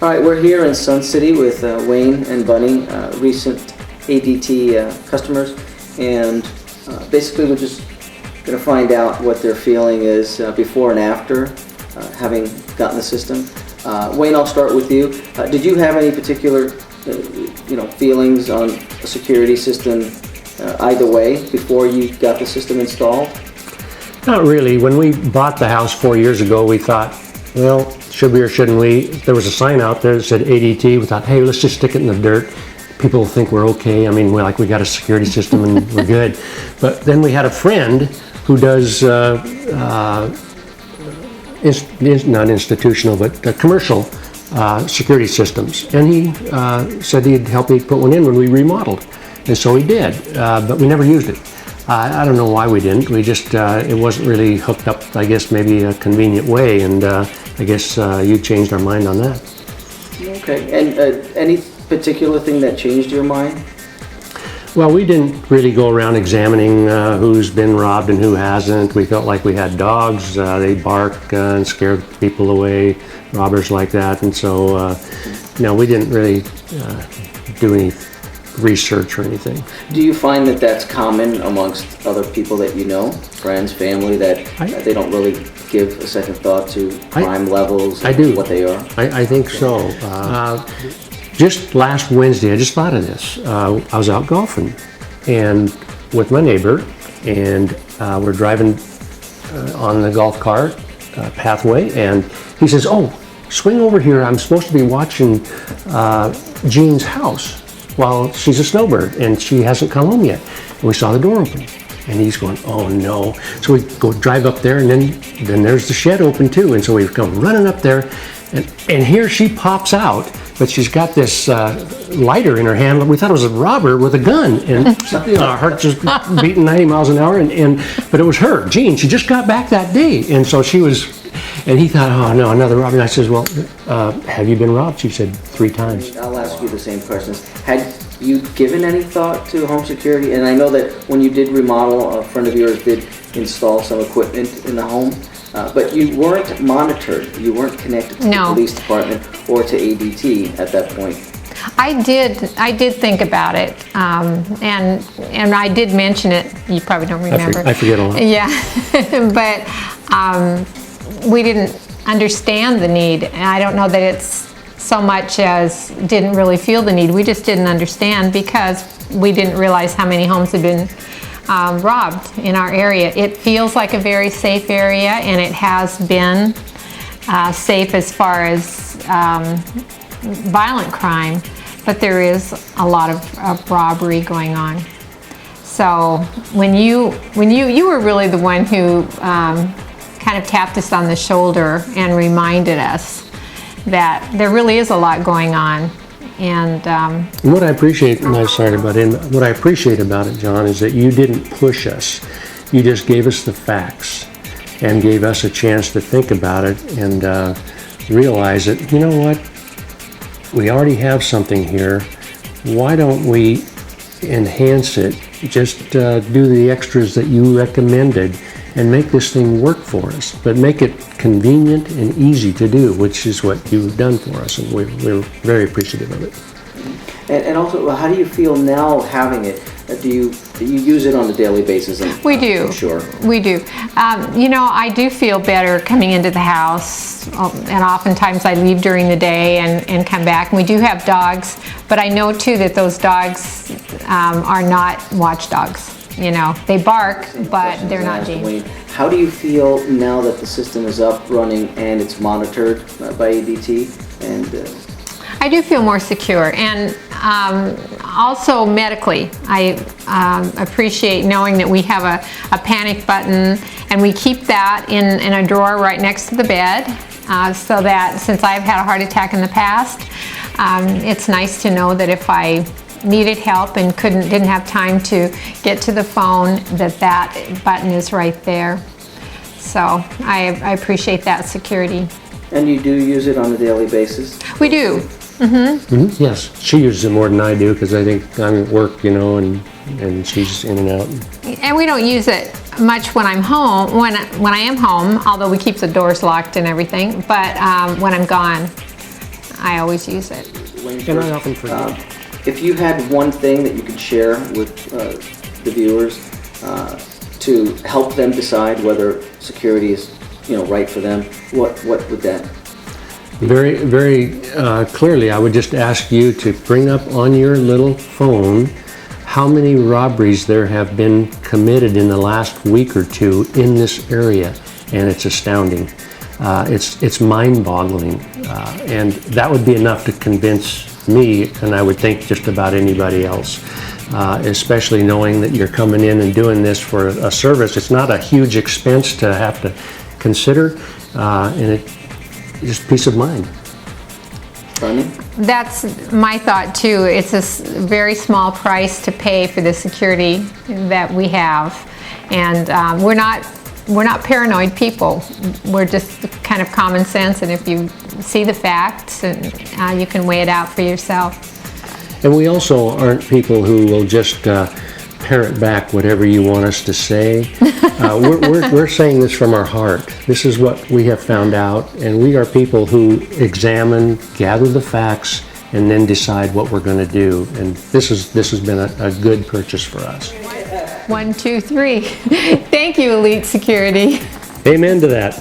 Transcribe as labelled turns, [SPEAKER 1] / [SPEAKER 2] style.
[SPEAKER 1] All right, we're here in Sun City with Wayne and Bunny, recent ADT customers, and basically we're just going to find out what their feeling is before and after having gotten the system. Wayne, I'll start with you. Did you have any particular feelings on a security system either way before you got the system installed?
[SPEAKER 2] Not really. When we bought the house 4 years ago, we thought, well, should we or shouldn't we? There was a sign out there that said ADT. We thought, hey, let's just stick it in the dirt. People think we're okay. I mean, we got a security system and we're good. But then we had a friend who does not institutional, but commercial security systems. And he said he'd help me put one in when we remodeled. And so he did, but we never used it. I don't know why we didn't. We just, it wasn't really hooked up, I guess, maybe a convenient way. And I guess you changed our mind on that.
[SPEAKER 1] Okay. And any particular thing that changed your mind?
[SPEAKER 2] Well, we didn't really go around examining who's been robbed and who hasn't. We felt like we had dogs. They bark and scare people away, robbers like that. And so, no, we didn't really do any research or anything.
[SPEAKER 1] Do you find that that's common amongst other people that you know, friends, family, that they don't really give a second thought to crime levels and what they are?
[SPEAKER 2] I think so. Just last Wednesday, I just thought of this. I was out golfing and with my neighbor, and we're driving on the golf cart pathway, and he says, "Oh, swing over here. I'm supposed to be watching Jean's house while she's a snowbird, and she hasn't come home yet." And we saw the door open, and he's going, "Oh no!" So we go drive up there, and then there's the shed open too, and so we come running up there, and here she pops out. But she's got this lighter in her hand. We thought it was a robber with a gun, and our heart just beating 90 miles an hour. But it was her, Jean. She just got back that day, and so she was. And he thought, "Oh no, another robber." And I says, "Well, have you been robbed?" She said 3 times.
[SPEAKER 1] I'll ask you the same questions. Had you given any thought to home security? And I know that when you did remodel, a friend of yours did install some equipment in the home. But you weren't monitored. You weren't connected to the police department or to ADT at that point.
[SPEAKER 3] I did think about it, and I did mention it. You probably don't remember.
[SPEAKER 2] I forget a lot.
[SPEAKER 3] Yeah, but we didn't understand the need, and I don't know that it's so much as didn't really feel the need. We just didn't understand because we didn't realize how many homes had been robbed in our area. It feels like a very safe area, and it has been safe as far as violent crime, but there is a lot of robbery going on. So when you were really the one who kind of tapped us on the shoulder and reminded us that there really is a lot going on. And
[SPEAKER 2] what I appreciate, and I'm sorry about it, what I appreciate about it, John, is that you didn't push us. You just gave us the facts and gave us a chance to think about it and realize that, you know what, we already have something here. Why don't we enhance it? Just do the extras that you recommended and make this thing work for us, but make it convenient and easy to do, which is what you've done for us, and we're very appreciative of it.
[SPEAKER 1] And also, how do you feel now having it? Do you use it on a daily basis?
[SPEAKER 3] We do.
[SPEAKER 1] Sure.
[SPEAKER 3] We do. I do feel better coming into the house, and oftentimes I leave during the day and come back. And we do have dogs, but I know too that those dogs are not watchdogs. They bark, but they're not dangerous.
[SPEAKER 1] How do you feel now that the system is up, running, and it's monitored by ADT? And
[SPEAKER 3] I do feel more secure, and also medically, I appreciate knowing that we have a panic button, and we keep that in a drawer right next to the bed, so that since I've had a heart attack in the past, it's nice to know that if I needed help and didn't have time to get to the phone, that button is right there. So I appreciate that security.
[SPEAKER 1] And you do use it on a daily basis?
[SPEAKER 3] We do. Mm-hmm.
[SPEAKER 2] Mm-hmm. Yes, she uses it more than I do because I think I'm at work, and she's in and out.
[SPEAKER 3] And we don't use it much when I'm home. When I am home, although we keep the doors locked and everything. But when I'm gone, I always use it.
[SPEAKER 1] Wayne,
[SPEAKER 2] And I
[SPEAKER 1] first,
[SPEAKER 2] often forget.
[SPEAKER 1] if you had one thing that you could share with the viewers to help them decide whether security is, right for them, what would that?
[SPEAKER 2] Very, very clearly, I would just ask you to bring up on your little phone how many robberies there have been committed in the last week or two in this area, and it's astounding. It's mind-boggling, and that would be enough to convince me, and I would think just about anybody else, especially knowing that you're coming in and doing this for a service. It's not a huge expense to have to consider, and it's just peace of mind.
[SPEAKER 1] Bunny?
[SPEAKER 3] That's my thought too. It's a very small price to pay for the security that we have, and we're not paranoid people. We're just kind of common sense, and if you see the facts, and you can weigh it out for yourself.
[SPEAKER 2] And we also aren't people who will just parrot back whatever you want us to say. We're saying this from our heart. This is what we have found out, and we are people who examine, gather the facts, and then decide what we're going to do. And this has been a good purchase for us.
[SPEAKER 3] 1, 2, 3. Thank you, Elite Security.
[SPEAKER 2] Amen to that.